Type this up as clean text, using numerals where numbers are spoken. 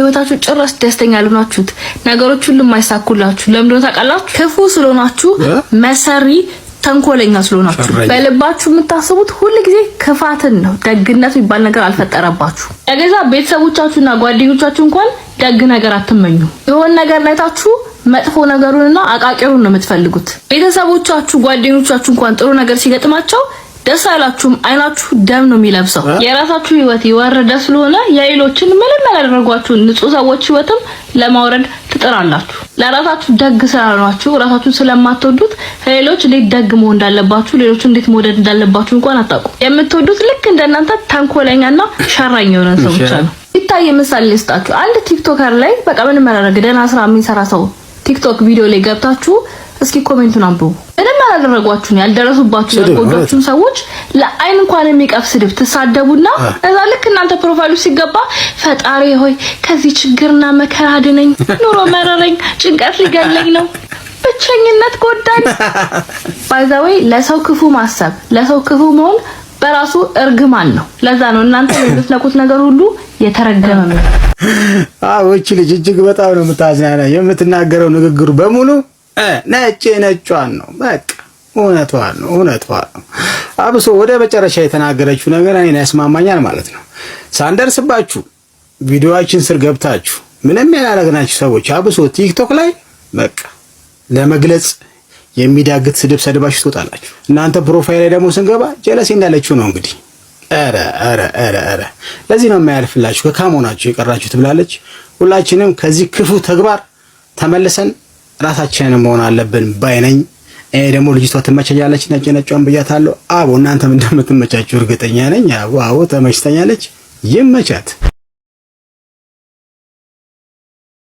በህይወታችሁ ጭራሽ ደስተኛ ያልሆናችሁት ነገሮች ሁሉ የማይሳኩላችሁ ለምን ነው ታውቃላችሁ? ክፉ ስለሆናችሁ መሰሪ ተንኮለኛ ስለሆናችሁ በልባችሁ የምታስቡት ሁሉ ጊዜ ክፋትን ነው። ደግነት የሚባል ነገር አልፈጠረባችሁ። ለገዛ ቤተሰቦቻችሁና ጓደኞቻችሁ እንኳን ደግ ነገር አትመኙ። የሆነ ነገር ላይታችሁ መጥፎ ነገሩንና አቃቂሩን ነው የምትፈልጉት። ቤተሰቦቻችሁ ጓደኞቻችሁ እንኳን ጥሩ ነገር ሲገጥማቸው ደስ አይላችሁም። አይናችሁ ደም ነው የሚለብሰው። የራሳችሁ ህይወት ይወረደ ስለሆነ የሌሎችን ምንም ያላደረጓችሁ ንጹህ ሰዎች ህይወትም ለማውረድ ትጥራላችሁ። ለራሳችሁ ደግ ስላልሆናችሁ ራሳችሁን ስለማትወዱት ሌሎች እንዴት ደግ መሆን እንዳለባችሁ ሌሎች እንዴት መውደድ እንዳለባችሁ እንኳን አታውቁም። የምትወዱት ልክ እንደናንተ ተንኮለኛና ሸራኝ የሆነ ሰው ብቻ ነው። ይታይ ምሳሌ ልስጣችሁ። አንድ ቲክቶከር ላይ በቃ ምንም ያላደረገ ደህና ስራ የሚሰራ ሰው ቲክቶክ ቪዲዮ ላይ ገብታችሁ እስኪ ኮሜንቱን አንብቡ። ምንም ያላደረጓችሁ ያልደረሱባችሁ ያልጎዳችሁ ሰዎች ለአይን እንኳን የሚቀፍ ስድብ ትሳደቡና እዛ ልክ እናንተ ፕሮፋይሉ ሲገባ ፈጣሪ ሆይ ከዚህ ችግርና መከራ አድነኝ፣ ኑሮ መረረኝ፣ ጭንቀት ሊገለኝ ነው፣ ብቸኝነት ጎዳኝ። ባይ ዘ ዌይ ለሰው ክፉ ማሰብ ለሰው ክፉ መሆን በራሱ እርግማን ነው። ለዛ ነው እናንተ የምትነቁት ነገር ሁሉ የተረገመ ነው። እቺ ልጅ እጅግ በጣም ነው የምታዝናና። የምትናገረው ንግግሩ በሙሉ ነጯን ነው። በቃ እውነቷን ነው። አብሶ ወደ መጨረሻ የተናገረችው ነገር እኔን ያስማማኛል ማለት ነው። ሳንደርስባችሁ ቪዲዮአችን ስር ገብታችሁ ምንም ያላረግናችሁ ሰዎች አብሶ ቲክቶክ ላይ በቃ ለመግለጽ የሚዳግት ስድብ ሰድባችሁ ትወጣላችሁ። እናንተ ፕሮፋይል ላይ ደግሞ ስንገባ ጀለሴ እንዳለችው ነው እንግዲህ። ኧረ ለዚህ ነው የማያልፍላችሁ ከካሞናችሁ የቀራችሁት ብላለች። ሁላችንም ከዚህ ክፉ ተግባር ተመልሰን ራሳችንን መሆን አለብን ባይነኝ። እኔ ደግሞ ልጅቷ ትመቸኛለች፣ ነጯን ብያታለሁ። እናንተም እንደምትመቻችሁ እርግጠኛ ነኝ። አዎ ተመችተኛለች። ይመቻት።